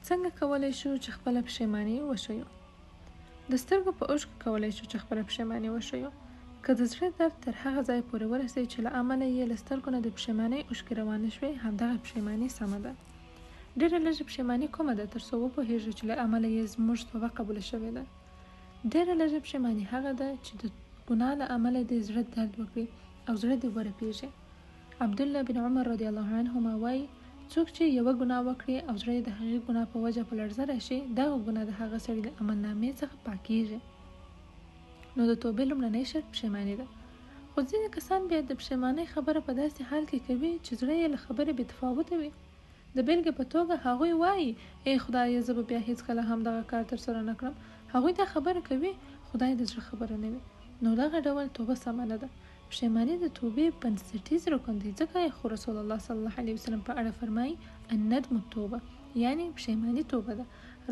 څنګه کولی شو چې خپله پښیماني وښیو؟ د سترګو په اوښکو کولی شو چې خپله پښیماني وښیو. که د زړه درد تر هغه ځای پورې ورسوي چې له امله یې له سترګو نه د پښیمانۍ اوښکې روانې شوې، همدغه پښیماني سمه ده. ډېره لږه پښیماني کومه ده تر څو وپوهېږو چې له امله یې زموږ توبه قبوله شوې ده. ډېره لږه پښیماني هغه ده چې د ګناه له امله دې زړه درد وکړي او زړه دې ورپېږي. عبدالله بن عمر رضی الله عنهما وایي څوک چې یوه ګناه وکړي او زړه یې د هغې ګناه په وجه په لړزه راشي، دغه ګناه د هغه سړي د عملنامې څخه پاکیږي. نو د توبې لومړنی شرط پښیماني ده. خو ځینې کسان بیا د پښیمانۍ خبره په داسې حال کې کوي چې زړه یې له خبرې بې تفاوته وي. د بېلګې په توګه هغوی وایي ای خدایه زه به بیا هیڅکله هم دغه کار ترسره نه کړم. هغوی دا خبره کوي، خدای د زړه خبره نه وي. نو دغه ډول توبه سمه نه ده. پښیماني د توبې بنسټیز رکن دی، ځکه خو رسول الله صلی الله علیه وسلم په اړه فرمایي الندم التوبه، یعنی پښیماني توبه ده.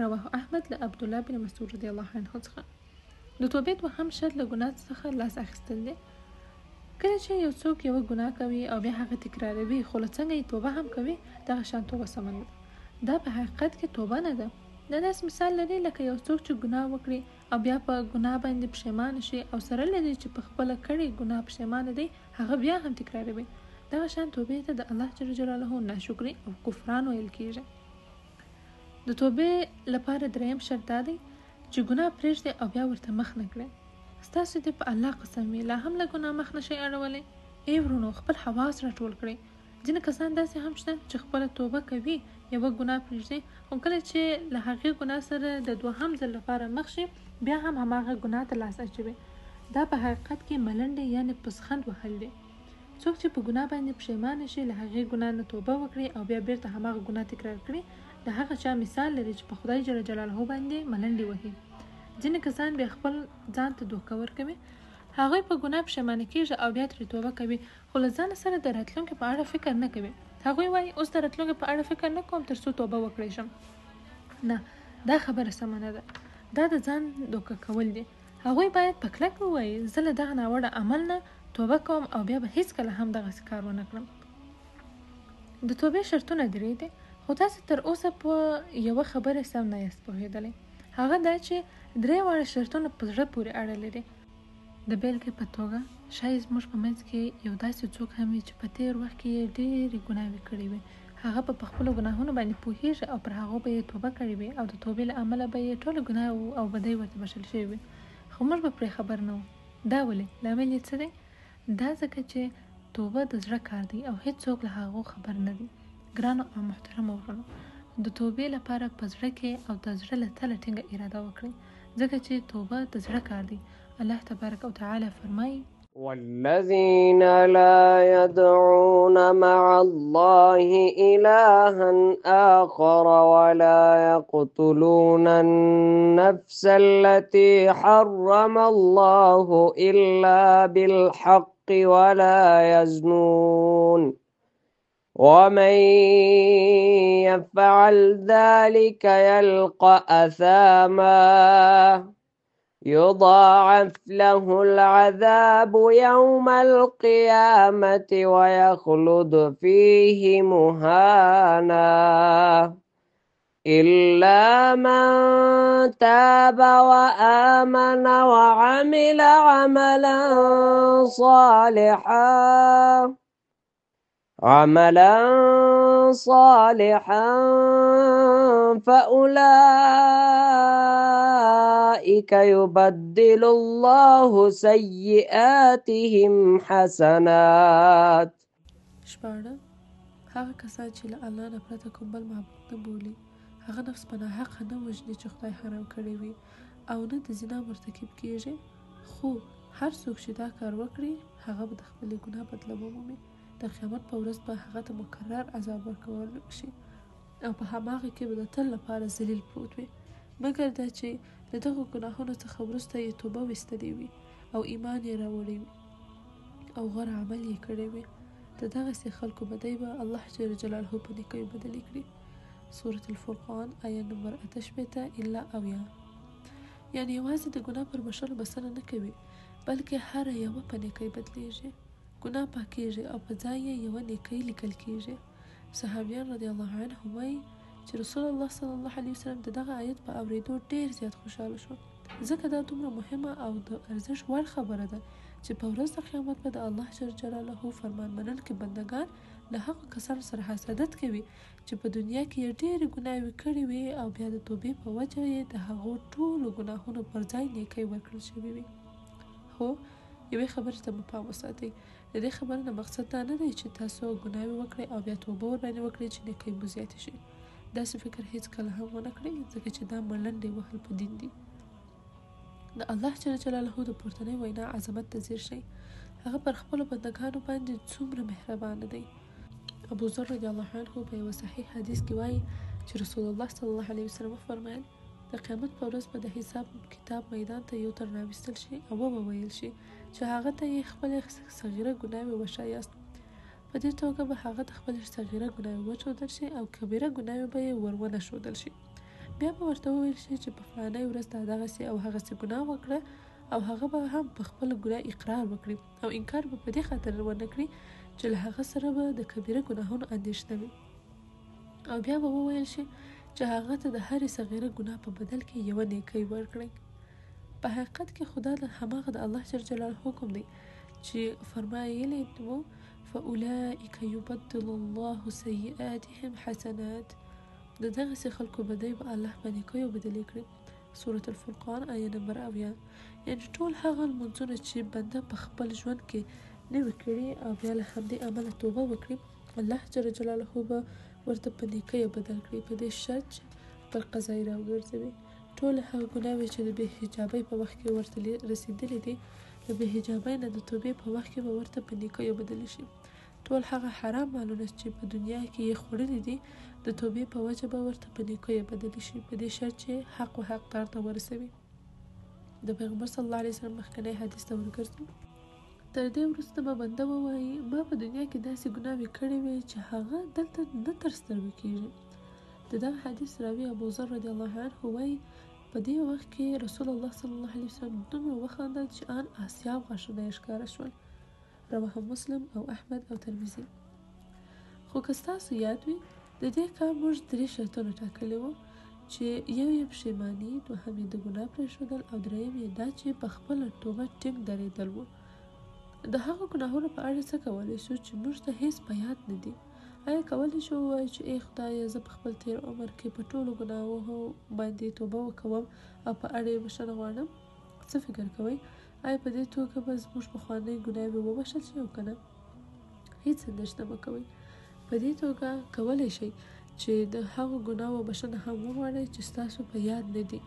رواه احمد له عبدالله بن مسعود رضی الله عنه څخه. د توبې دوهم شرط له ګناه څخه لاس اخیستل دی. کله چې یو څوک یوه ګناه کوي او بیا هغه تکراروي خو له څنګه یې توبه هم کوي، دغه شان توبه سمه نه ده. دا په حقیقت کې توبه نه ده. دا داسې مثال لري لکه یو څوک چې ګناه وکړي او بیا په ګناه باندې پښیمانه شي او سره له دې چې په خپله کړې ګناه پښیمانه دی، هغه بیا هم تکراروي. دغه شان توبې ته د الله جل جلاله ناشکري او کفران ویل کیږي. د توبې لپاره دریم شرط دا دی چې ګناه پرېږدئ او بیا ورته مخ نه کړئ. ستاسو دې په الله قسم وي لا هم له ګناه مخ نه شئ اړولی. ای ورونو، خپل حواس راټول کړئ. ځینې کسان داسې هم شته چې خپله توبه کوي، یوه ګناه پرېږدي، خو کله چې له هغې ګناه سره د دوهم ځل لپاره مخ شي، بیا هم هماغه ګناه ته لاس اچوي. دا په حقیقت کې ملنډې یعنې پسخند وهل دي. څوک چې په ګناه باندې پښیمانه شي، له هغې ګناه نه توبه وکړي او بیا بیرته هماغه ګناه تکرار کړي، د هغه چا مثال لري چې په خدای جل جلاله باندې ملنډې وهي. ځینې کسان بیا خپل ځان ته دوکه ورکوي. هغوی په ګناه پښیمانه کېږي او بیا ترې توبه کوي، خو له ځانه سره د راتلونکي په اړه فکر نه کوي. هغوی وایي اوس د راتلونکي په اړه فکر نه کوم تر څو توبه وکړی شم. نه، دا خبره سمه نه ده. دا د ځان دوکه کول دي. هغوی باید په کلکه ووایي زه له دغه ناوړه عمل نه توبه کوم او بیا به هیڅکله هم دغسې کار ونه کړم. د توبې شرطونه درې دي، خو تاسو تر اوسه په یوه خبره سم نه یاست پوهېدلی. هغه دا چې درې واړه شرطونه په زړه پورې اړه لري. د بېلګې په توګه شاید زموږ په منځ کې یو داسې څوک هم وي چې په تېر وخت کې یې ډېرې ګناوې کړې وي. هغه په خپلو ګناهونو باندې پوهېږي او پر هغو به یې توبه کړې وي او د توبې له امله به یې ټولې ګناه او بدۍ ورته بښل شوې وي، خو موږ به پرې خبر نه وو. دا ولې؟ لامل یې څه دی؟ دا ځکه چې توبه د زړه کار دی او هیڅوک له هغو خبر نه دي. ګرانو او محترمو ورونو، د توبې لپاره په زړه کې او د زړه له تله ټینګه اراده وکړئ، ځکه چې توبه د زړه کار دی. الله تبارک وتعالى فرمایي والذين لا يدعون مع الله إلها آخر ولا يقتلون النفس التي حرم الله إلا بالحق ولا يزنون ومن يفعل ذلك يلقى أثاما يضاعف له العذاب يوم القيامة ويخلد فيه مهانا إلا من تاب وآمن وعمل عملا صالحا فأولئك يبدل الله سيئاتهم حسنات. شپاړه، هغه کسان چې له الله نه پرته کوم بل معبود نه بولي، هغه نفس په ناحقه نه وژني چې خدای حرام کړی وي، او نه د زنا مرتکب کیږي، خو هر څوک چې دا کار وکړي هغه به د خپلې ګناه بدله ومومي. د قیامت په ورځ به هغه ته مکرر عذاب ورکول شي او په هماغه کې به د تل لپاره ذلیل پروت وي، مګر دا چې د دغو ګناهونو څخه وروسته یې توبه ویستلی وي او ایمان یې راوړی وي او غوره عمل یې کړی وي، د دغسې خلکو بدۍ به الله جل جلاله په نیکیو بدلې کړي. سورة الفرقان آیه نمبر 88 الا اویا. یعنی یوازې د ګناه پر بښلو بسنه نه کوي، بلکې هره یوه په نیکۍ بدلیږي، ګناه پاکیږي او په ځای یې یوه نیکۍ لیکل کیږي. صحابیان رضی الله عنهم وایي چې رسول الله صلی الله علیه وسلم د دغه آیت په اورېدو ډیر زیات خوشاله شو، ځکه دا دومره مهمه او د ارزښت وړ خبره ده چې په ورځ د قیامت به د الله جل جلاله فرمان منونکي بندګان له هغو کسانو سره حسادت کوي چې په دنیا کې یې ډېرې ګناوې کړې وي او بیا د توبې په وجه یې د هغو ټولو ګناهونو پر ځای نیکۍ ورکړل شوې وي. هو، یوې خبرې ته مو پام وساتئ. د دې خبرې نه مقصد دا نه دی چې تاسو ګناوې وکړئ او بیا توبه ورباندې وکړئ چې نیکۍ مو زیاتې شي. داسې فکر هیڅکله هم ونه کړئ، ځکه چې دا ملنډې وهل په دین دي. د الله جل جلاله د پورتنۍ وینا عظمت ته ځیر شئ. هغه پر خپلو بندګانو باندې څومره مهربانه دی. ابو ذر رضی الله عنه په یو صحیح حدیث کې وایي چې رسول الله صلی الله علیه وسلم وفرمایل د قیامت په ورځ به د حساب کتاب میدان ته یو تر راوستل شي او وویل شي چې هغه ته یې خپلې صغیره ګناوې وښایاست. په دې توګه به هغه ته خپلې صغیره ګناوې وښودل شي او کبیره ګناوې به یې ورونه ښودل شي. بیا به ورته وویل شي چې په فلانۍ ورځ تا دغسې او هغسې ګناه وکړه، او هغه به هم په خپله ګناه اقرار وکړي او انکار به په دې خاطر ونه کړي چې له هغه سره به د کبیره ګناهونو اندېښنه وي. او بیا به وویل شي چې هغه ته د هرې صغیره ګناه په بدل کې یوه نیکۍ ورکړئ. په حقیقت کې خدا د هماغه د الله جل جلاله حکم دی چې فرمایلی وو فاولئک یبدل الله سیئاتهم حسنات. د دغسې خلکو بدۍ به الله په نیکیو بدلې کړي. سورة الفرقان آیه نمبر 70. یعنې ټول هغه لمونځونه چې بنده په خپل ژوند کې نه وي کړي او بیا له همدې امله توبه وکړي، الله جل جلاله به ورته په نیکیو بدل کړي، په دې شرط چې پر قضا یې راوګرځوي. ټول هغه ګناوې چې د بې حجابۍ په وخت کې ورته رسېدلې دي، د بې حجابۍ نه د توبې په وخت کې به ورته په نیکیو بدلې شي. ټول هغه حرام مالونه چې په دنیا کې یې خوړلي دي، د توبې په وجه به ورته په نیکیو بدلې شي، په دې شرط چې حق و حقدار ته ورسوي. د پیغمبر صلی الله علیه وسلم مخکنی حدیث ته ورګرځو. تر دې وروسته به بنده ووایي ما په دنیا کې داسې ګناوې کړې وې چې هغه دلته نه تر سترګو کېږي. د دغه حدیث راوي ابو ذر رضی الله عنه وایي په دې وخت کې رسول الله صلی الله علیه وسلم دومره وخندل چې ان آسیاب غاښونه یې ښکاره شول. رواه مسلم او احمد او ترمذي. خو که ستاسو یاد وي د دې کار موږ 3 شرطونه ټاکلي وو چې یو یې پښیماني، دوهم یې د ګناه پرېښودل او دریم یې دا چې په خپله توبه ټینګ درېدل وو. د هغو ګناهونو په اړه څه کولی شو چې موږ ته هیڅ په یاد نه دي؟ آیا کولی شو ووایو چې ای خدایه زه په خپل تیر عمر کې په ټولو ګناهونو باندې توبه وکوم او په اړه یې بښنه غواړم؟ څه فکر کوئ؟ آیا په دې توګه به زموږ پخوانۍ ګناوې وبښل شي او که نه؟ هیڅ اندېښنه مه کوئ. په دې توګه کولی شئ چې د هغو ګناهو بښنه هم وغواړئ چې ستاسو په یاد نه دي.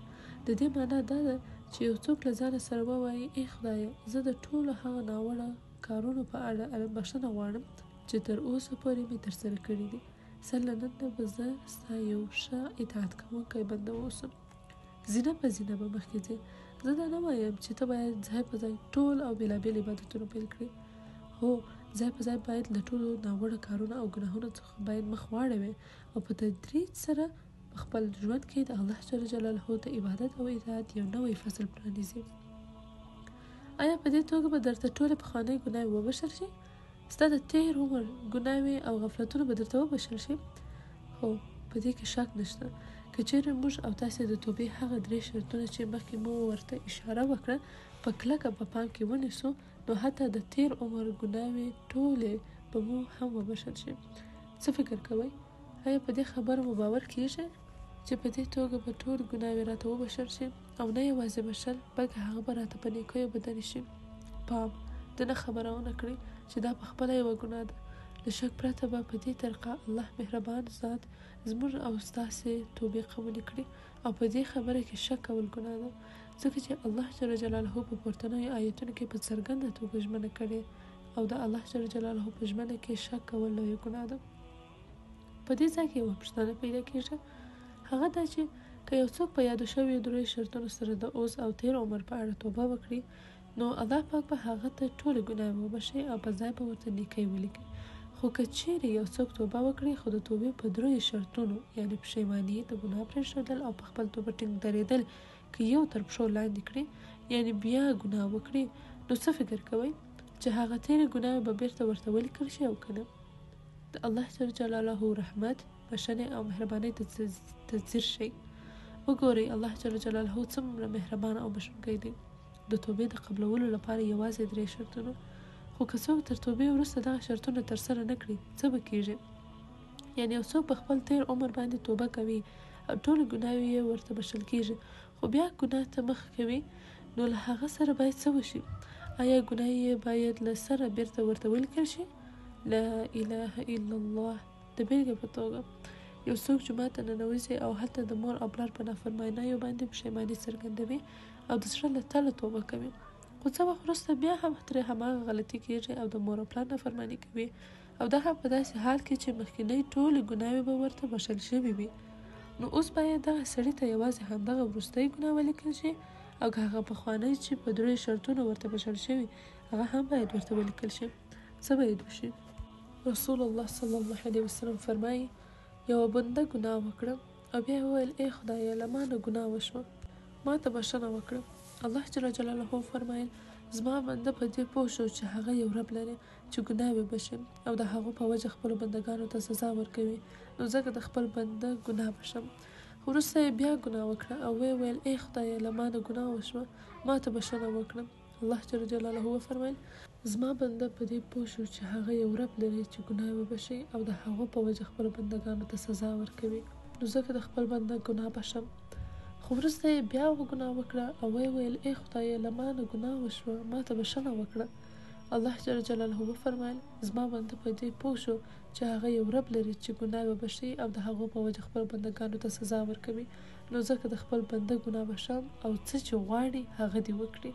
د دې معنا دا ده چې یو څوک له ځانه سره ووایي ای خدایه زه د ټولو هغه ناوړه کارونو په اړه بښنه غواړم چې تر اوسه پورې مې ترسره کړي دي. سله نن نه به زه ستا یو ښه اطاعت کوونکی بنده واوسم. زینه په زینه به مخکې ځې. زه دا نه وایم چې ته باید ځای په ځای ټول او بېلابېل عبادتونه پیل کړې. هو، ځای په ځای باید له ټولو ناوړه کارونو او ګناهونو څخه باید مخ واړوې او په تدریج سره په خپل ژوند کې د الله جل جلاله د عبادت او اطاعت یو نوی فصل پرانیزي. آیا په دې توګه به درته ټولې پخوانۍ ګناوې وبښل شي؟ ستا د تیر عمر ګناوې او غفلتونه به درته وبښل شي؟ هو، په دې کې شک نشته. که چیرې موږ او تاسې د توبې هغه 3 شرطونه چې مخکې مو ورته اشاره وکړه په کلکه په پام کې ونیسو، نو حتی د تیر عمر ګناوې ټولې به مو هم وبښل شي. څه فکر کوئ؟ آیا په دې خبره مو باور کیږي چې په دې توګه به ټول ګناوې راته وبښل شي او نه یوازې بښل بلکې هغه به راته په نیکیو بدلې شي؟ پام، د نه خبره ونه کړئ چې دا په خپله یوه ګناه ده. له شک پرته به په دې طریقه الله مهربان ذات زموږ او ستاسې توبې قبولې کړي او په دې خبره کې شک کول ګناه ده، ځکه چې الله جل جلاله په پورتنیو آیتونو کې په څرګنده توګه ژمنه کړې او د الله جل جلاله په ژمنه کې شک کول لویه ګناه ده. په دې ځای کې یوه پوښتنه پیدا کېږي، هغه دا چې که یو څوک په یادو شویو 3 شرطونو سره د اوس او تیر عمر په اړه توبه وکړي، نو الله پاک به هغه ته ټولې ګناوې وبښي او په ځای به ورته نیکۍ ولیکي. خو که چیرې یو څوک توبه وکړي خو د توبې په 3 شرطونو یعنې پښیماني، د ګناه پرېښودل او په خپل توبه ټینګ درېدل که یو تر پښو لاندې کړي، یعنې بیا ګناه وکړي، نو څه فکر کوئ چې هغه تیرې ګناوې به بیرته ورته ولیکل شي او که نه؟ د الله جل جلاله رحمت بښنې او مهربانۍ ته ځیر شئ. وګورئ الله جل جلاله څومره مهربان او بښونکی دی. د توبې د قبلولو لپاره یوازې 3 شرطونه، خو که څوک تر توبې وروسته دغه شرطونه ترسره نه کړي څه به کیږي؟ یعنې یو څوک په خپل تیر عمر باندې توبه کوي او ټولې ګناوې یې ورته بښل کیږي، خو بیا ګناه ته مخ کوي، نو له هغه سره باید څه وشي؟ آیا ګناه یې باید له سره بیرته ورته ولیکل شي؟ لا اله الا الله. د بیلګې په توګه یو څوک جومات ته ننوځي او هلته د مور او پلار په نافرمانیو باندې پښیماني څرګندوي او د زړه له تله توبه کوي، خو څه وخت وروسته بیا هم ترې هماغه غلطي کیږي او د مور او پلار نافرماني کوي، او دا هم په داسې حال کې چې مخکینۍ ټولې ګناوې به ورته بښل شوي وي. نو اوس باید دغه سړي ته یوازې همدغه وروستۍ ګناه ولیکل شي، او که هغه پخوانۍ چې په 3 شرطونو ورته بښل شوي هغه هم باید ورته ولیکل شي. څه باید وشي؟ رسول الله صلی الله علیه وسلم فرمایي یوه بنده ګناه وکړه او بیا وویل ای خدایه له ما نه ګناه وشوه، ما ته بښنه وکړه. الله جل جلاله فرمایل زما بنده په دې پوه شو چې هغه یو رب لري چې ګناوې بښي او د هغو په وجه خپلو بندګانو ته سزا ورکوي، نو ځکه د خپل بنده ګناه بښم. وروسته یې بیا ګناه وکړه او ویل ای خدایه له ما نه ګناه وشوه، ما ته بښنه وکړه. الله جل جلاله وفرمایل زما بنده په دې پوه شو چې هغه یو رب لري چې ګناوې بښي او د هغو په وجه خپلو بندګانو ته سزا ورکوي، نو ځکه د خپل بنده ګناه بښم. خو وروسته یې بیا ګناه وکړه او ویل ای خدایه له ما نه ګناه وشوه، ما ته بښنه وکړه. الله جل جلاله وفرمایل زما بنده په دې پوه شو چې هغه یو رب لري چې ګناوې بښي او د هغو په وجه خپل بندګانو ته سزا ورکوي، نو ځکه د خپل بنده ګناه بښم او څه چې غواړي هغه دې وکړي.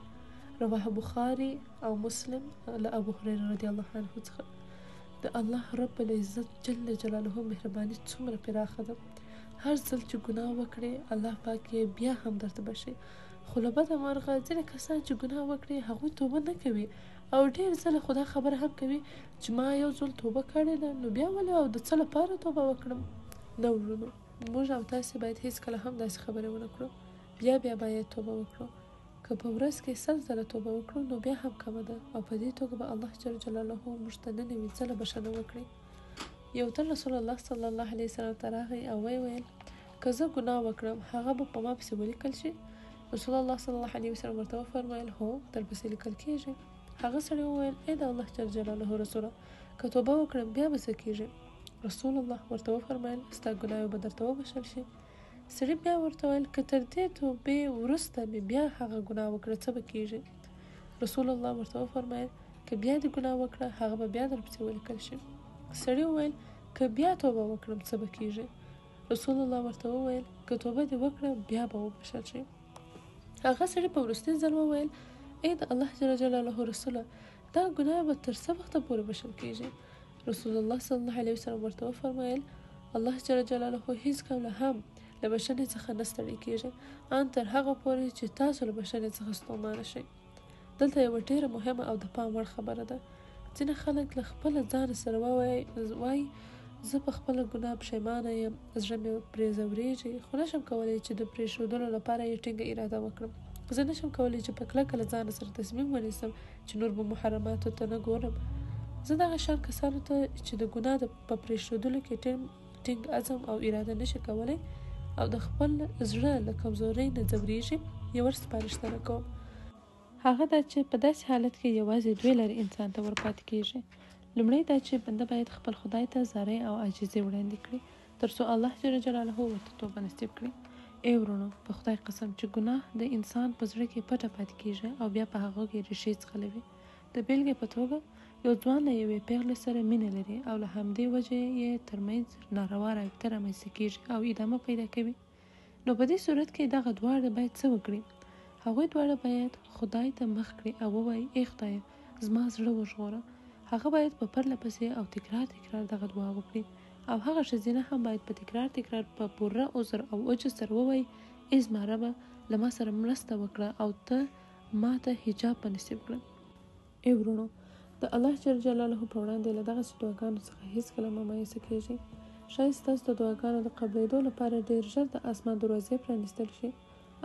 رواه بخاري او مسلم له ابو هريره رضی الله عنه څخه. د الله رب العزت جل جلاله مهرباني څومره پراخه ده، هر ځل چې ګناه وکړي الله پاک یې بیا هم درته بښي، خو له بده مرغه ځینې کسان چې ګناه وکړي هغوی توبه نه کوي او ډېر ځله خو دا خبره هم کوي چې ما یو ځل توبه کړې ده، نو بیا ولې او د څه لپاره توبه وکړم؟ نه ورونو، موږ او تاسې باید هیڅکله هم داسې خبرې ونه کړو، بیا باید توبه وکړو. که په ورځ کې 100 ځله توبه وکړو نو بیا هم کمه ده، او په دې توګه به الله جل جلاله موږ ته 99 ځله بښنه وکړي. یو ځل رسول الله صلی الله علیه وسلم ته راغی او ویل که زه ګناه وکړم هغه به په ما پسې ولیکل شي؟ رسول الله صلی الله علیه وسلم ورته وفرمایل هو درپسې لیکل کیږي. هغه سړی وویل ای د الله جل جلاله رسوله که توبه وکړم بیا به څه کیږي؟ رسول الله ورته وفرمایل ستا ګناوې به درته وبښل شي. سړي بیا ورته ویل که تر دې توبې وروسته مې بیا هغه ګناه وکړه څه به کیږي؟ رسول الله ورته وفرمایل که بیا دې ګناه وکړه هغه به بیا درپسې ولیکل شي. سړي وویل که بیا توبه وکړم څه به کیږي؟ رسول الله ورته وویل که توبه دې وکړه بیا به وبښل شي. هغه سړي په وروستي ځل وویل ای د الله جل جلاله رسوله دا ګناه به تر څه وخته پورې بښل کیږي؟ رسول الله صلی الله علیه وسلم ورته وفرمایل الله جل جلاله هیڅکله هم له بښنې څخه نه ستړی کیږي ان تر هغه پورې چې تاسو له بښنې څخه ستومانه شئ. دلته یوه ډیره مهمه او د پام وړ خبره ده. ځینې خلک له خپله ځان سره وایي زه په خپله ګناه پښیمانه یم، زړه مې پرې ځورېږي، خو نشم کولی چې د پرېښودلو لپاره یې ټینګه اراده وکړم. زه نشم کولی چې په کلکه له ځانه سره تصمیم ونیسم چې نور به محرماتو ته نه ګورم. زه دغه شان کسانو ته چې د ګناه په پرېښودلو کې ټینګ عزم او اراده نشي کولی او د خپل زړه له کمزورۍ نه ځورېږي یوه سپارښتنه کوم. هغه دا چې په داسې حالت کې یوازې 2 لارې انسان ته ورپاتې کیږي. لومړی دا چې بنده باید خپل خدای ته زارۍ او عاجزي وړاندې کړي تر څو الله جل جلاله ورته توبه نصیب کړي. ای ورونو په خدای قسم چې ګناه د انسان په زړه کې پټه پاتې کیږي او بیا په هغه کې ریښې ځغلوي. د بیلګې په توګه یو ځوان له یوې پیغلې سره مینه لري او له همدې وجې یې ترمنځ ناروا رابطه رامنځته کیږي او ادامه پیدا کوي. نو په دې صورت کې دغه دواړه باید څه وکړي؟ هغوی دواړه باید خدای ته مخ کړي او ووایي ای خدایه زما زړه وژغوره. هغه باید په پرله پسې او تکرار دغه دعا وکړي او هغه ښځینه هم باید په تکرار په پوره عذر او عجز سره ووایي ای زما ربه له ما سره مرسته وکړه او ته ما ته حجاب په نصیب کړه. ای ورونو د الله جل جلاله په وړاندې له دغسې دعاګانو څخه هیڅکله مه مایوسه کیږئ. شاید ستاسو د دعاګانو د قبلېدو لپاره ډېر ژر د اسمان دروازې پرانیستل شي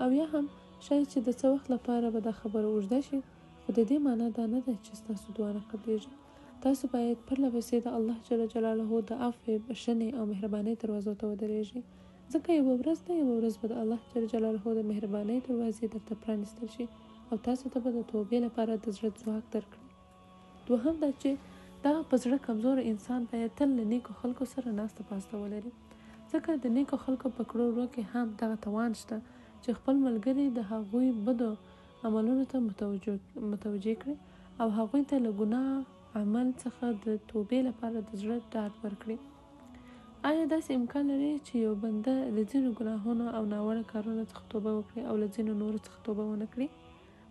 او یا هم شاید چې د څه وخت لپاره به دا خبره اوږده شي، خو د دې معنا دا نه ده چې ستاسو دعا نه قبلېږي. تاسو باید پرله پسې د الله جل جلاله د عفو، بښنې او مهربانۍ دروازو ته ودرېږئ، ځکه یوه ورځ به د الله جل جلاله د مهربانۍ دروازې درته پرانیستل شي او تاسو ته به د توبې لپاره د زړه ځواک درکړي. دوهم دا چې دغه په زړه کمزوره انسان باید تل له نیکو خلکو سره ناسته پاسته ولري، ځکه د نیکو خلکو په کړو کې هم دغه توان شته چې خپل ملګري د هغوی بدو عملونو ته متوجه کړي او هغوی ته له ګناه عمل څخه د توبې لپاره د زړه ډاډ ورکړي. آیا داسې امکان لري چې یو بنده له ځینو ګناهونو او ناوړه کارونو څخه توبه وکړي او له ځینو نورو څخه توبه ونه کړي؟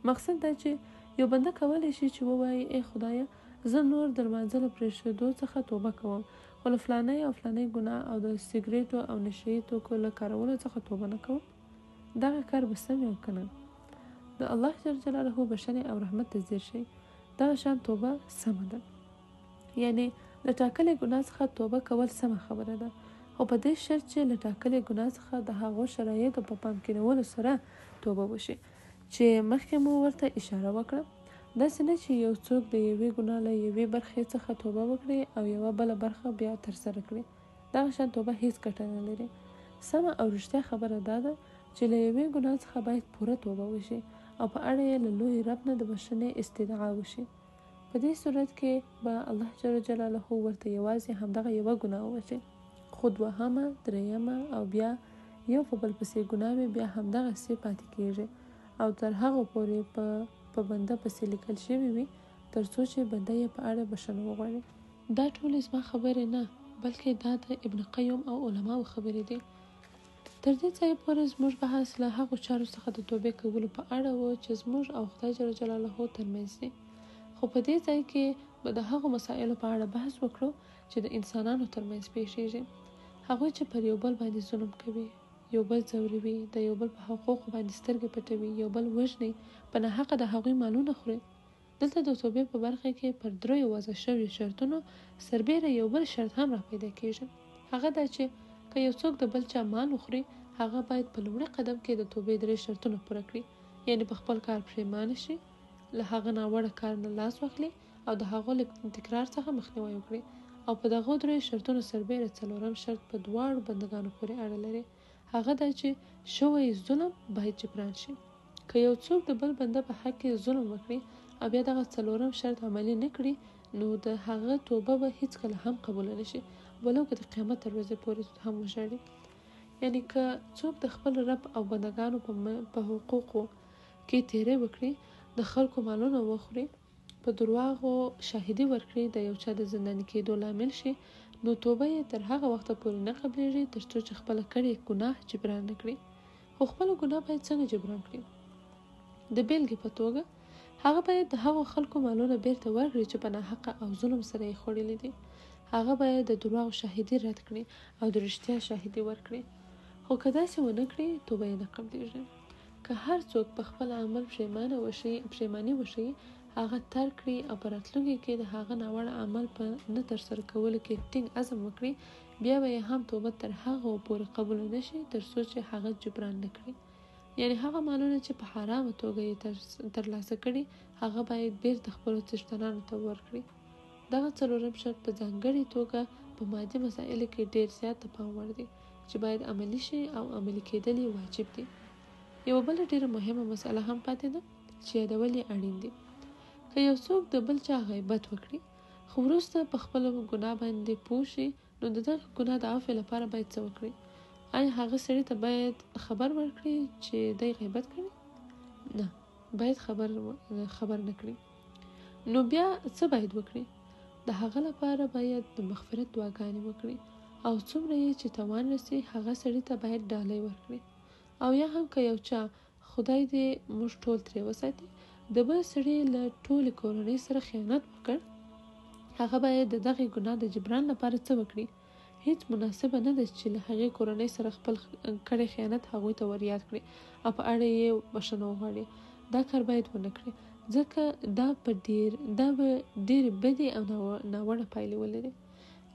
مقصد دا چې یو بنده کولی شي چې ووایي ای خدایه، زه نور د لمانځه له پرېښودو څخه توبه کوم، خو له فلانی او فلانی ګناه او د سګریټو او نشه یي توکو له کارولو څخه توبه نه کوم. دغه کار به سم او که نه؟ د الله جل جلاله بښنې او رحمت ته ځیر شئ. دغه شان توبه سمه ده، یعنی له ټاکلې ګناه څخه توبه کول سمه خبره ده، خو په دې شرط چې له ټاکلې ګناه څخه د هغو شرایطو په پام کې نیولو سره توبه وشي چې مخکې مو ورته اشاره وکړه. داسې نه چې یو څوک د یوې ګناه له یوې برخې څخه توبه وکړي او یوه بله برخه بیا ترسره کړي. دغه شان توبه هیڅ ګټه نه لري. سمه او رښتیا خبره دا ده چې له یوې ګناه څخه باید پوره توبه وشي او په اړه یې له لوی رب نه د بښنې استدعا وشي. په دې صورت کې به الله جل جلاله ورته یوازې همدغه یوه ګناه وبښي، خو دوهمه، دریمه او بیا یو په بل پسې ګناوې بیا همدغسې پاتې کیږي او تر هغو پورې په بنده پسې لیکل شوي وي تر څو چې بنده یې په اړه بښنه وغواړي. دا ټولې زما خبرې نه، بلکې دا د ابن قیم او علماو خبرې دي. تر دې ځایه پورې زموږ بحث له هغو چارو څخه د توبې کولو په اړه و چې زموږ او خدای جل جلاله ترمنځ دي، خو په دې ځای کې به د هغو مسایلو په اړه بحث وکړو چې د انسانانو ترمنځ پیښیږي. هغوی چې پر یو بل باندې ظلم کوي، یو بل ځوروي، د یو بل په حقوقو باندې سترګې پټوي، یو بل وژني، په ناحقه د هغوی مالونه خوري. دلته د توبې په برخه کې پر دریو وضع شویو شرطونو سربیره یو بل شرط هم را پیدا کیږي. هغه دا چې که یو څوک د بل چا مال وخوري، هغه باید په لومړي قدم کې د توبې 3 شرطونه پوره کړي، یعنی په خپل کار پښیمانه شي، له هغه ناوړه کار نه لاس واخلي او د هغو له تکرار څخه مخنیوی وکړي. او په دغو 3 شرطونو سربیره 4م شرط په دواړو بندګانو پورې اړه لري. هغه دا چې شوی ظلم باید جبران شي. که یو څوک د بل بنده په حق کې ظلم وکړي او بیا دغه 4م شرط عملي نه کړي، نو د هغه توبه به هیڅ کله هم قبول نه شي، ولو که د قیامت تر ورځې پورې هم وژاړي. یعنی که څوک د خپل رب او بندگانو په حقوقو کې تیری وکړي، د خلکو مالونه وخوري، په درواغو شاهدي ورکړي، د یو چا د زنداني کېدو لامل شي، نو توبه یې تر هغه وخته پورې نه قبلیږي تر څو چې خپله کړې ګناه جبران نه کړي. خو خپله ګناه باید څنګه جبران کړي؟ د بیلګې په توګه هغه باید د هغو خلکو مالونه بیرته ورکړي چې په ناحقه او ظلم سره یې خوړلي دي. هغه باید د درواغو شاهدي رد کړي او د رښتیا شاهدي ورکړي. خو که داسې ونه کړي، توبه یې نه قبلیږي. که هر څوک په خپل عمل پښیماني وښیي، هغه ترک کړي او په راتلونکي کې د هغه ناوړه عمل په نه ترسره کولو کې ټینګ عزم وکړي، بیا به یې هم توبه تر هغه پورې قبول نه شي تر څو چې هغه جبران نه کړي. یعنی هغه مالونه چې په حرامه توګه یې ترلاسه کړي، هغه باید بیرته خپلو څښتنانو ته ورکړي. دغه 4م شرط په ځانګړې توګه په مادي مسایلو کې ډیر زیات د پام وړ دی چې باید عملي شي او عملي کېدل یې واجب دي. یوه بله ډیره مهمه مسله هم پاتې ده چې یادول یې اړین دي. که یو څوک د بل چا غیبت وکړي، خو وروسته په خپل ګناه باندې پوه شي، نو د دغه ګناه د عفو لپاره باید څه وکړي؟ آیا هغه سړي ته باید خبر ورکړي چې دی غیبت کړي؟ نه، باید خبر نه کړي. نو بیا څه باید وکړي؟ د هغه لپاره باید د مغفرت دعاګانې وکړي او څومره یې چې توان رسي هغه سړي ته باید ډالۍ ورکړي. او یا هم که یو چا، خدای دې موږ ټول ترې وساتي، د بل سړي له ټولې کورنۍ سره خیانت وکړ، هغه باید د دغې ګناه د جبران لپاره څه وکړي؟ هیڅ مناسبه نه ده چې له هغې کورنۍ سره خپل کړی خیانت هغوی ته ور یاد کړي او په اړه یې بښنه وغواړي. دا کار باید ونه کړي، ځکه دا به ډېرې بدې او ناوړه پایلې ولري.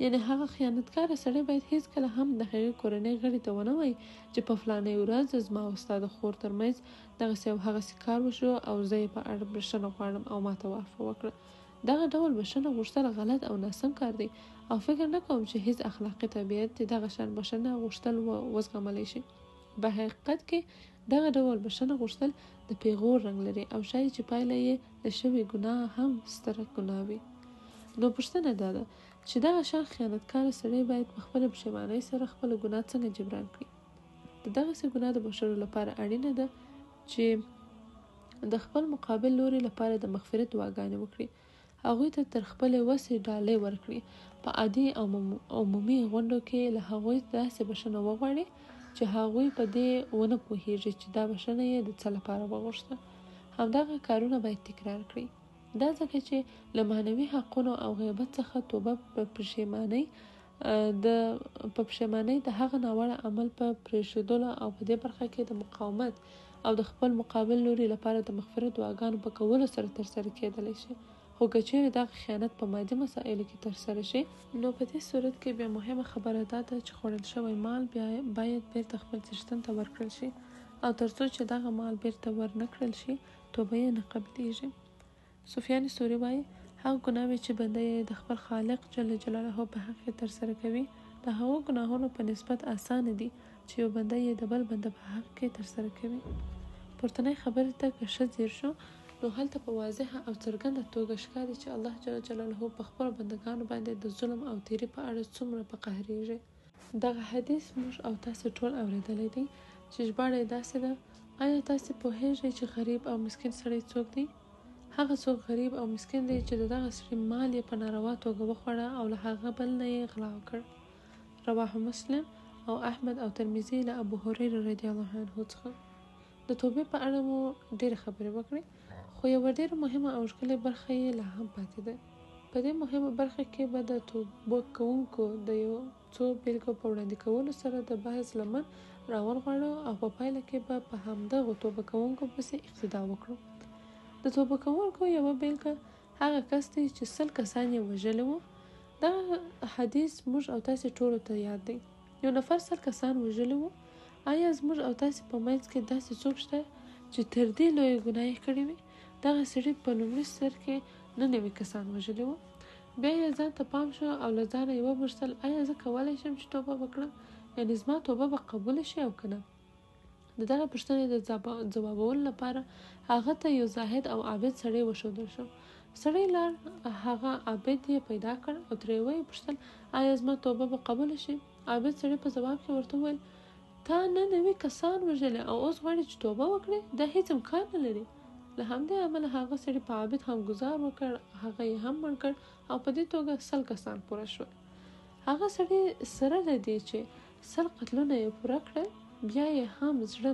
یعنی هغه خیانتکاره سړی باید هیڅ کله هم د هغې کورنۍ غړي ته ونه وایي چې په فلانۍ ورځ زما او ستا د خور ترمنځ دغسې او هغسې کار وشو او زه یې په اړه بښنه غواړم او ما ته عفو وکړه. دغه ډول بښنه غوښتل غلط او ناسم کار دی او فکر نه کوم چې هیڅ اخلاقي طبیعت د دغه شان بښنه غوښتل وزغملی شي. په حقیقت کې دغه ډول بښنه غوښتل د پیغور رنګ لري او شاید چې پایله یې د شوي ګناه هم ستره ګناه وي. نو پوښتنه دا ده چې دغه شان خیانتکار سړی باید په خپله پښیمانۍ سره خپله ګناه څنګه جبران کړي. د دغسې ګناه د بښلو لپاره اړینه ده چې د خپل مقابل لوري لپاره د مغفرت دعاګانې وکړي، هغوی ته تر خپلې وسې ډالۍ ورکړي، په عادي او عمومي غونډو کې له هغوی داسې بښنه وغواړي چې هغوی په دې ونه پوهیږي چې دا بښنه یې د څه لپاره وغوښته. همدغه کارونه باید تکرار کړي. دا ځکه چې له معنوي حقونو او غیبت څخه توبه په پښیمانۍ د هغه ناوړه عمل په پرېښودلو او په دې برخه کې د مقاومت او د خپل مقابل لوري لپاره د مغفرت دعاګانو په کولو سره ترسره کېدلی شي. خو که چیرې دغه خیانت په مادي مسایلو کې ترسره شي، نو په دې صورت کې بیا مهمه خبره دا ده چې خوړل شوی مال باید بیرته خپل څښتن ته ورکړل شي او ترڅو چې دغه مال بیرته ورنه کړل شي توبه یې نه قبلیږي. سفیان ثوری وایي هغه ګناوې چې بنده یې د خپل خالق جل جلاله په حق کې ترسره کوي د هغو ګناهونو په نسبت اسانه دي چې یو بنده یې د بل بنده په حق کې ترسره کوي. پورتنۍ خبرې ته که ښه ځیر شو نو هلته په واضحه او څرګنده توګه ښکاري چې الله جل جلاله په خپلو بندګانو باندې د ظلم او تیري په اړه څومره په قهریږي. دغه حدیث موږ او تاسې ټول اورېدلی دی چې ژباړه یې داسې ده: آیا تاسې پوهیږئ چې غریب او مسکین سړی څوک دی؟ هغه څوک غریب او مسکین دی چې دغه سړي مال یې په ناروا توګه وخوړه او له هغه بل نه یې غلا وکړ. رواه مسلم او احمد او ترمذي له ابو هريره رضی الله عنه څخه. د توبې په اړه مو ډېرې خبرې وکړې، خو یوه ډېره مهمه او ښکلې برخه یې لا هم پاتې ده. په دې مهمه برخه کې به د توبه کوونکو د یو څو بیلګو په وړاندې کولو سره د بحث لمن راونغاړو او په پایله کې به په همدغو توبه کوونکو پسې اقتدا وکړو. د توبه کوونکو یوه بیلګه هغه کس دی چې 100 کسان یې وژلي وو. دغه حدیث موږ او تاسې ټولو ته یاد دی. یو نفر 100 کسان وژلي وو. آیا زموږ او تاسې په منځ کې داسې څوک شته چې تر دې لویه ګناه یې کړې وي؟ دغه سړي په لومړي سر کې 99 کسان وژلي وو. بیا یې ځان ته پام شو او له ځانه یې وپوښتل آیا زه کولی شم چې توبه وکړم؟ یعنې زما توبه به قبوله شي او که نه؟ د دغه پوښتنې د ځوابولو لپاره هغه ته یو زاهد او عابد سړی وښودل شو. سړی لاړ، هغه عابد یې پیدا کړ او ترې ویې پوښتل آیا زما توبه به قبوله شي؟ عابد سړی په ځواب کې ورته وویل تا 99 کسان وژلي او اوس غواړې چې توبه وکړې؟ دا هیڅ امکان نه لري. له همدې امله هغه سړي په عابد هم ګزار وکړ، هغه یې هم مړ کړ او په دې توګه 100 کسان پوره شول. هغه سړي سره له دې چې 100 قتلونه یې پوره کړل بیا یې هم زړه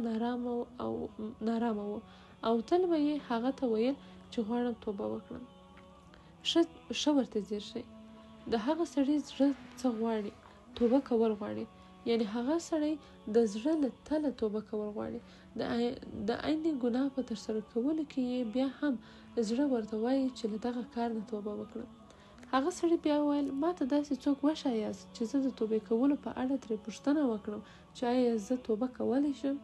نارامه و او تل به یې هغه ته ویل چې غواړم توبه وکړم. ښه ورته ځیر شئ. د هغه سړي زړه څه غواړي؟ توبه کول غواړي. یعنی هغه سړی د زړه له تله توبه کول غواړي. د عیني ګناه په ترسره کولو کې یې بیا هم زړه ورته وایي چې له دغه کار نه توبه وکړم. هغه سړي بیا وویل ما ته داسې څوک وښایاست چې زه د توبې کولو په اړه ترې پوښتنه وکړم چې آیا زه توبه کولی شم؟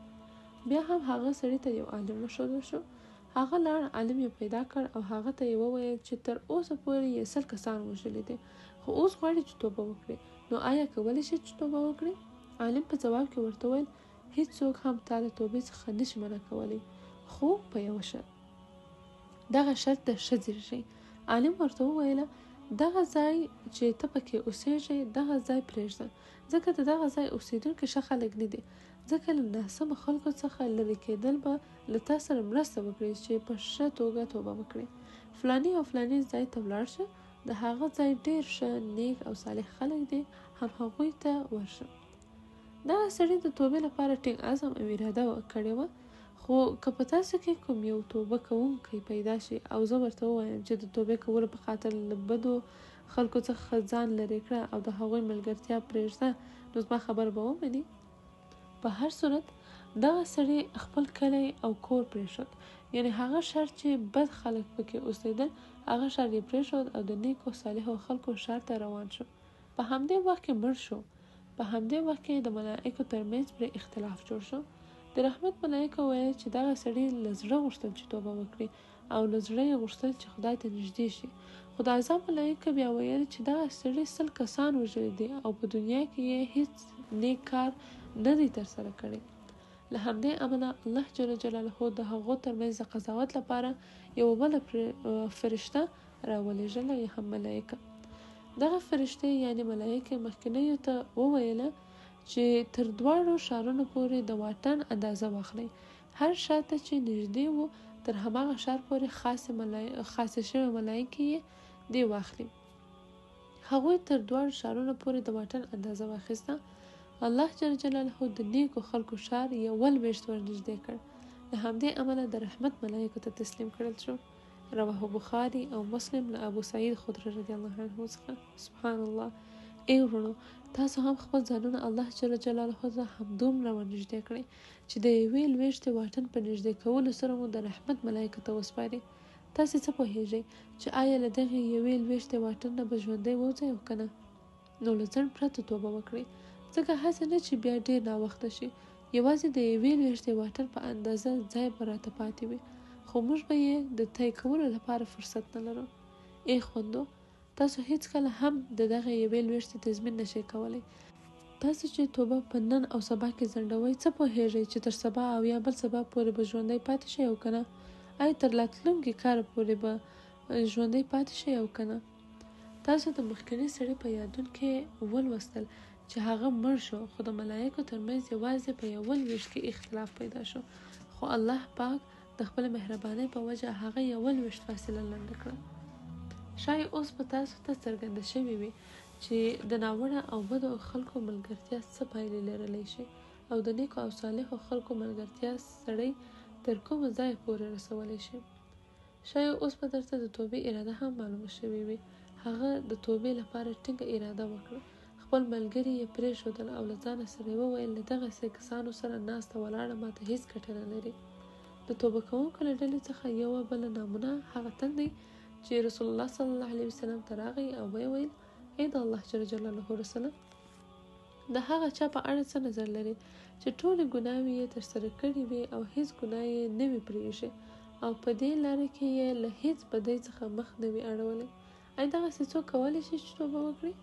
بیا هم هغه سړي ته یو عالم وښودل شو. هغه لاړ، عالم یې پیدا کړ او هغه ته یې وویل چې تر اوسه پورې یې 100 کسان وژلي دي خو اوس غواړي چې توبه وکړي، نو آیا کولی شي چې توبه وکړي؟ عالم په ځواب کې ورته ویل هیڅوک هم تا له توبې څخه نشي منع کولی، خو په یوه شرط. دغه شرط د ښه ځیر شي. عالم ورته وویله دغه ځای چې ته پکې اوسېږې دغه ځای پرېږده، ځکه د دغه ځای اوسېدونکي ښه خلک نه دي، ځکه له ناسمو خلکو څخه لرې کېدل به له تا سره مرسته وکړي چې په ښه توګه توبه وکړي. فلاني او فلاني ځای ته ولاړ شه، د هغه ځای ډېر ښه نیک او صالح خلک دي، هم هغوی ته ورشه. دغه سړي د توبې لپاره ټینګ عزم او اراده کړې وه. خو که په تاسو کې کوم یو توبه کوونکی پیدا شي او زه ورته ووایم چې د توبې کولو په خاطر له بدو خلکو څخه ځان لرې کړه او د هغوی ملګرتیا پرېږده، نو زما خبر به ومني؟ په هر صورت دغه سړي خپل کلی او کور پرېښود، یعنې هغه ښار چې بد خلک پکې اوسېدل هغه ښار یې پرېښود او د نیکو صالحو خلکو ښار ته روان شو. په همدې وخت کې مړ شو. په همدې وخت کې د ملائکو ترمنځ پرې اختلاف جوړ شو. د رحمت ملائکه ویل چې دغه سړي له زړه غوښتل چې توبه وکړي او له زړه یې غوښتل چې خدای ته نږدې شي، خو د عذاب ملایکه بیا ویل چې دغه سړي 100 کسان وژلي دي او په دنیا کې یې هیڅ نیک کار نه دی ترسره کړی. له همدې امله الله جل جلاله د هغو ترمنځ د قضاوت لپاره یوه بله فرشته راولېږله یا هم ملایکه. دغه فرشتې یعنې ملایکې مخکینیو ته وویله چې تر دواړو ښارونو پورې د واټن اندازه واخلئ. هر ښار ته چې نږدې وو تر هماغه ښار پورې خاصې شوې ملایکې یې دې واخلي. هغوی تر دواړو ښارونو پورې د واټن اندازه واخیسته. الله جل جلاله د نیکو خلکو ښار 21 ورنږدې کړ. له همدې امله د رحمت ملایکو ته تسلیم کړل شو. رواه بخاري او مسلم له ابو سعید خدری رضی الله عنه څخه. سبحان الله. ای ورونو، تاسو هم خپل ځانونه الله جل جلاله ته همدومره ورنږدې کړئ چې د یوې لویشتې واټن په نږدې کولو سره مو د رحمت ملایکو ته وسپاري. تاسې څه پوهیږئ چې آیا له دغې یوې لویشتې واټن نه به ژوندی ووځئ او که نه؟ نو له ځنډ پرته توبه وکړئ، ځکه هسې نه چې بیا ډېر ناوخته شي. یوازې د یوې لویشتې واټن په اندازه ځای به راته پاتې وي، خو موږ به یې د طی کولو لپاره فرصت نه لرو. ای خوندو، تاسو هیڅکله هم د دغه یوې لویشتې تضمین نشئ کولی. تاسو چې توبه په نن او سبا کې ځنډوئ، څه پوهیږئ چې تر سبا او یا بل سبا پورې به ژوندی پاتې شئ او که نه؟ آیا تر راتلونکي کال پورې به ژوندی پاتې شئ او که نه؟ تاسو د مخکني سړي په یادون کې ولوستل چې هغه مړ شو، خو د ملایکو ترمنځ یوازې په 21 کې اختلاف پیدا شو، خو الله پاک د خپل مهربانۍ په وجه هغه 21 فاصله لنډه کړه. شاید اوس په تاسو ته څرګنده شوې وي چې د ناوړه او بدو خلکو ملګرتیا څه پایلې لرلی شي او د نیکو او صالحو خلکو ملګرتیا سړی تر کومه ځای پورې رسولی شي. شاید اوس په درته د توبې اراده هم معلومه شوې وي. هغه د توبې لپاره ټینګه اراده وکړه. خپل ملګري یې پرېښودل او له ځانه سره یې وویل له دغسې کسانو سره ناسته ولاړه ماته هیڅ ګټه نه لري. د توبه کوونکو له ډلې څخه یوه بله نمونه هغه تن دی چې رسول الله صلی الله علیه وسلم ته راغی او ویې ویل: ای د الله جل جلاله رسوله، د هغه چا په اړه څه نظر لري چې ټولې ګناوې یې ترسره کړې وي او هیڅ ګناه یې نه وي پرېښې او په دې لاره کې یې له هیڅ بدۍ څخه مخ نه وي اړولی؟ آیا دغسې څوک کولی شي چې توبه وکړي؟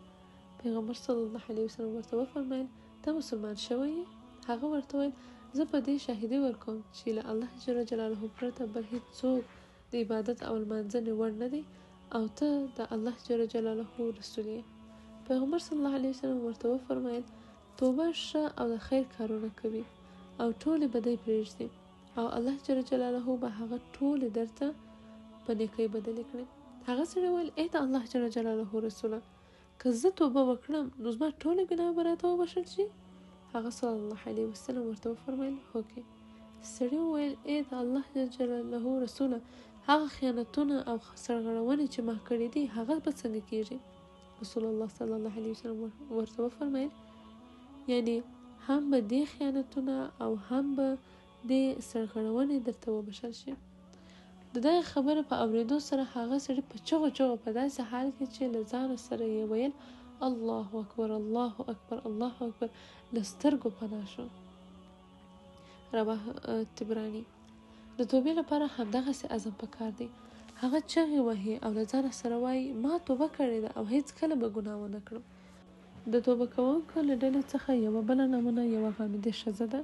پیغمبر صلی الله علیه وسلم ورته وفرمیل: ته مسلمان شوی یې؟ هغه ورته ویل: زه په دې شاهدي ورکوم چې له الله جل جلاله پرته بل هیڅ څوک د عبادت او لمانځنې وړ نه دی او ته د الله جل جلاله رسول یې. پیغمبر صلی الله علیه وسلم ورته وفرمیل: توبه ښه او د خیر کارونه کوي او ټولې بدۍ پرېږدي او الله جل جلاله به هغه ټولې درته په نیکۍ بدلې کړي. هغه سړي ویل: ای د الله جل جلاله رسوله، که زه توبه وکړم نو زما ټولې ګناه به راته وبښل شي؟ هغه صلی الله علیه وسلم ورته وفرمیل: هوکې. سړي وویل: ای د الله جل جلاله رسوله، هغه خیانتونه او سرغړونې چې ما کړي دي هغه به څنګه کیږي؟ رسول الله صلی الله علیه وسلم ورته وفرمیل: یعنی هم به دې خیانتونه او هم به دې سرغړونې درته وبښل شي. د دغه خبره په اورېدو سره هغه سړي په چغو چغو په داسې حال کې چې له ځانه سره یې ویل: الله اکبر الله اکبر الله اکبر، له سترګو پناه شو. رواه طبراني. د توبې لپاره همدغسې عزم پکار دی. هغه چغې وهي او له ځانه سره وایي: ما توبه کړې ده او هیڅ کله به ګناه ونه کړم. د توبه کوونکو له ډلې څخه یوه بله نمونه یوه غامدې ښځه ده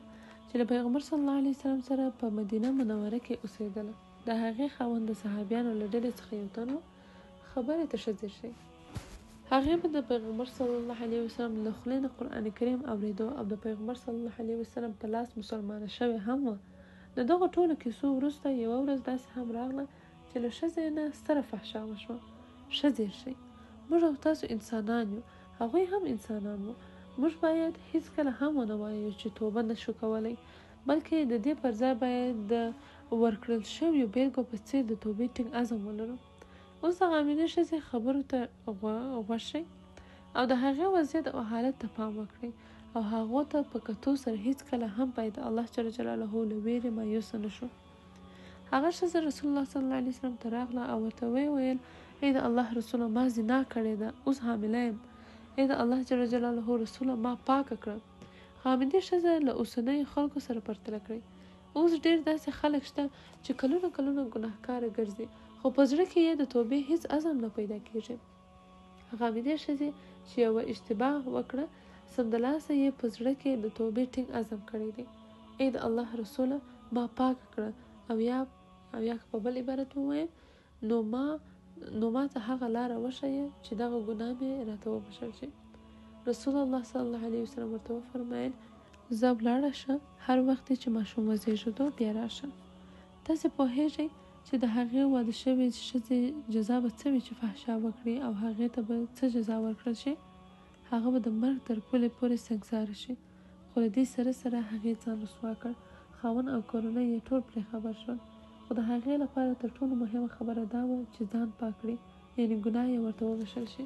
چې له پیغمبر صلی الله علیه وسلم سره په مدینه منوره کې اوسېدله. د هغې خاوند د صحابیانو له ډلې څخه یو تن و. خبرې ته ښه ځیر شئ. هغې به د پیغمبر صلی الله علیه وسلم له خولې نه قرآن کریم اورېدو او د پیغمبر صلی الله علیه وسلم په لاس مسلمانه شوې هم وه. د دغو ټولو کیسو وروسته یوه ورځ داسې هم راغله چې له ښځې نه ستره فحشا وشوه. ښه ځیر شئ. موږ او تاسو انسانان یو، هغوی هم انسانان وو. موږ باید هیڅکله هم ونه وایو چې توبه نشو کولی، بلکې د دې پر ځای باید د ورکړل شویو بیلګو په څېر د توبې ټینګ عزم ولرو. اوس د غامدې ښځې خبرو ته غوږ شئ او د هغې وضعیت او حالت ته پام وکړئ او هغو ته په کتو سره هیڅکله هم باید د الله جل جلاله له ویرې مایوسه نشو. هغه ښځه رسول الله صلی الله علیه وسلم ته راغله او ورته ویل: ای د الله رسوله، ما زنا کړې ده، اوس حامله یم. ای د الله جل جلاله رسوله، ما پاکه کړه. غامدې ښځه له اوسنیو خلکو سره پرتله کړئ. اوس ډېر داسې خلک شته چې کلونه کلونه ګناهکاره ګرځي، خو په زړه کې یې د توبې هیڅ عزم نه پیدا کېږي. هغه حامدې ښځې چې یوه اشتباه وکړه سمدلاسه یې په زړه کې د توبې ټینګ عزم کړی دی. ای د الله رسوله ما پاک کړه، او یا په بل عبارت ووایم نو ما ته هغه لاره وښیه چې دغه ګناه مې راته وبښل شي. رسول الله صلی الله علیه وسلم ورته وفرمایل ځه ولاړه شه، هر وخت چې ماشوم وزېږېدو بیا راشه. تاسې پوهیږئ چې د هغې واده شوې ښځې جزا به څه وي چې فحشا وکړي، او هغې ته به څه جزا ورکړل شي؟ هغه به د مرګ تر پولې پورې سنګساره شي. خو له دې سره هغې ځان رسوا کړ، خاوند او کورنۍ یې ټول پرې خبر شول. خو د هغې لپاره تر ټولو مهمه خبره دا وه چې ځان پاک کړي، یعنې ګناه یې ورته وبښل شي.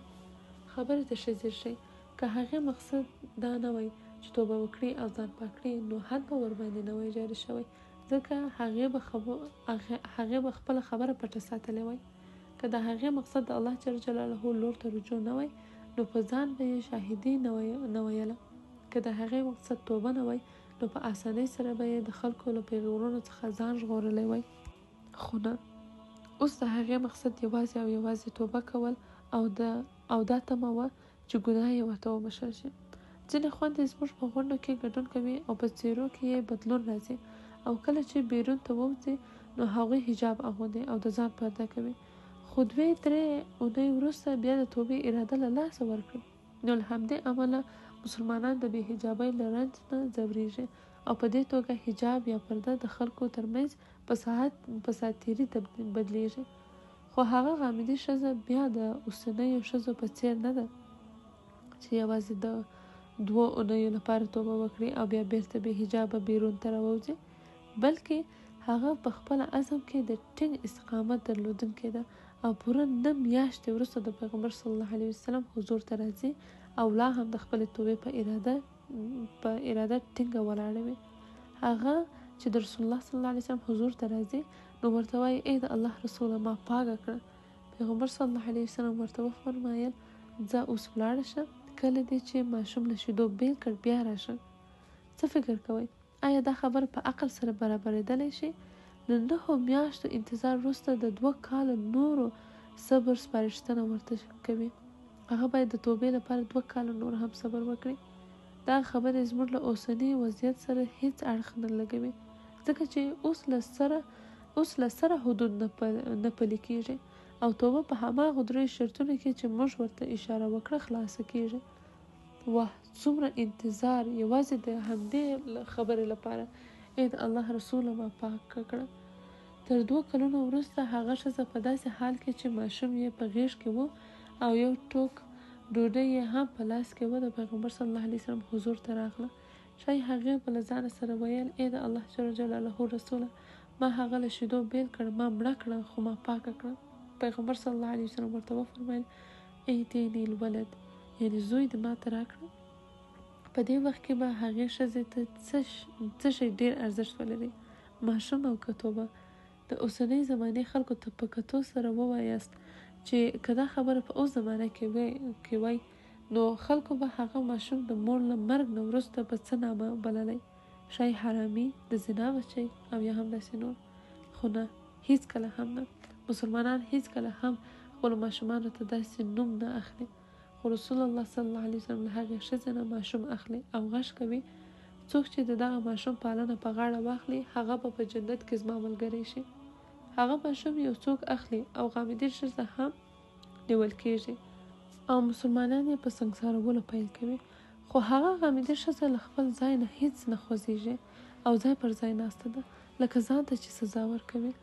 خبرې ته ښه ځیر شئ. که هغې مقصد دا نه وای چې توبه وکړي او ځان پاک کړي، نو حد به ورباندې نه وای جاري شوی، ځکه هغې به خپله خبره پټه ساتلې وای. که د هغې مقصد د الله جل جلاله لور ته رجوع نه وای، نو په ځان به یې شاهدي نه ویله. که د هغې مقصد توبه نه وای، نو په اسانۍ سره به یې د خلکو له پیغورونو څخه ځان ژغورلی وای. خو نه، اوس د هغې مقصد یوازې توبه کول او دا تمه وه چې ګناه یې ورته وبښل شي. ځینې خویندې زموږ په غونډو کې ګډون کوي او په څېرو کې یې بدلون راځي، او کله چې بیرون ته ووځي نو هغوی حجاب اغوندي او د ځان پرده کوي، خو 2-3 اونۍ وروسته بیا د توبې اراده له لاسه ورکړي. نو له همدې امله مسلمانان د بې حجابۍ له رنځ نه ځورېږي، او په دې توګه حجاب یا پرده د خلکو ترمنځ په ساتیري بدلیږي. خو هغه غامدي ښځه بیا د اوسنیو ښځو په څېر نه ده چې یوازې د 2 اونیو لپاره توبه وکړي او بیا بیرته بې حجابه بیرون ته راوځي، بلکې هغه په خپل عزم کې د ټینګ استقامت درلودونکې ده، او پوره 9 میاشتې وروسته د پیغمبر صلی الله علیه وسلم حضور ته راځي، او لا هم د خپلې توبې په اراده ټینګه ولاړه وي. هغه چې د رسول الله صلی الله علیه وسلم حضور ته راځي، نو ورته وایي ای د الله رسوله ما پاکه کړه. پیغمبر صلی الله علیه وسلم ورته وفرمایل ځه اوس ولاړه شه، کله دې چې ماشوم له شیدو بیل کړ بیا راشه. څه فکر کوئ؟ آیا دا خبر په عقل سره برابرېدلی شي؟ له 9 میاشتو انتظار وروسته د 2 کاله نورو صبر سپارښتنه ورته کوي. هغه باید د توبې لپاره 2 کاله نور هم صبر وکړي. دا خبرې زموږ له اوسني وضعیت سره هیڅ اړخ نه لګوي، ځکه چې اوس له سره حدود نه پلي کېږي، او توبه په هماغو 3 شرطونو کې چې موږ ورته اشاره وکړه خلاصه کېږي. واه څومره انتظار یوازې د همدې خبرې لپاره. ای د الله رسوله ما پاک کړه. تر 2 کلونو وروسته هغه ښځه په داسې حال کې چې ماشوم یې په غېږ کې و او یو ټوک ډوډۍ یې هم په لاس کې و، د پیغمبر صلی الله علیه وسلم حضور ته راغله. ښایي هغې به له ځانه سره ویل ای د الله جل جلاله رسوله ما هغه له شیدو بیل کړ، ما مړه کړه، خو ما پاکه کړه. پیغمبر صلی الله علیه وسلم ورته وفرمایل ایتینی الولد، یعنی زوی د ما ته راکړه. په دې وخت کې به هغې ښځې ته څه شی ډېر ارزښت ولري؟ ماشوم او که توبه. د اوسنۍ زمانې خلکو ته په کتو سره ووایاست چې که دا خبره په اوس زمانه کې وای، نو خلکو به هغه ماشوم د مور له مرګ نه وروسته په څه نامه بللی؟ ښایي حرامي، د زنا بچی، او یا هم داسې نور. خو نه، هیڅکله هم نه. مسلمانان هیڅکله هم خپلو ماشومانو ته داسې نوم نه اخلي. خو رسول الله صلی الله علیه وسلم له هغې ښځې نه ماشوم اخلي او غږ کوي څوک چې د دغه ماشوم پالنه په غاړه واخلي هغه به په جنت کې زما ملګری شي. هغه ماشوم یو څوک اخلي او غامدي ښځه هم نیول کېږي او مسلمانان یې په سنګسارولو پیل کوي. خو هغه غامدي ښځه له خپل ځای نه هیڅ نه خوځېږي او ځای پر ځای ناسته ده، لکه ځان ته چې سزا ورکوي.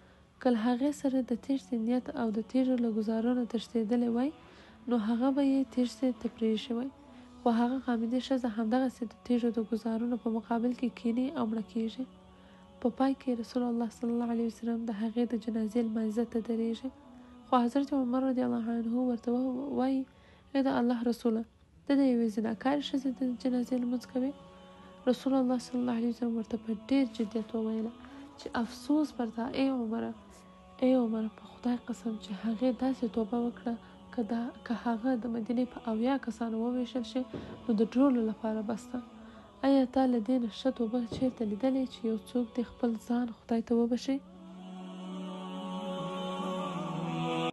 که له هغې سره د تېښتې نیت او د تیږو له ګزارونو تښتېدلی وای، نو هغه به یې تېښتې ته پرېښی وای. خو هغه غامدي ښځه همدغسې د تیږو د ګزارونو په مقابل کې کینی او مړه کېږي. په پای کې رسول الله صلی الله علیه وسلم د هغې د جنازې لمانځه ته درېږي، خو حضرت عمر رضی الله عنه ورته وایي ای د الله رسوله ته د یوې زناکارې ښځې د جنازې لمونځ کوي؟ رسول الله صلی الله علیه وسلم ورته په ډېر جدیت وویله چې افسوس پر تا ای عمره، په خدای قسم چې هغې داسې توبه وکړه که هغه د مدینې په 80 کسانو وویشل شي نو د ټولو لپاره بس ده. آیا تا له دې نه ښه توبه چیرته لیدلې چې یو څوک دې خپل ځان خدای ته وبښي؟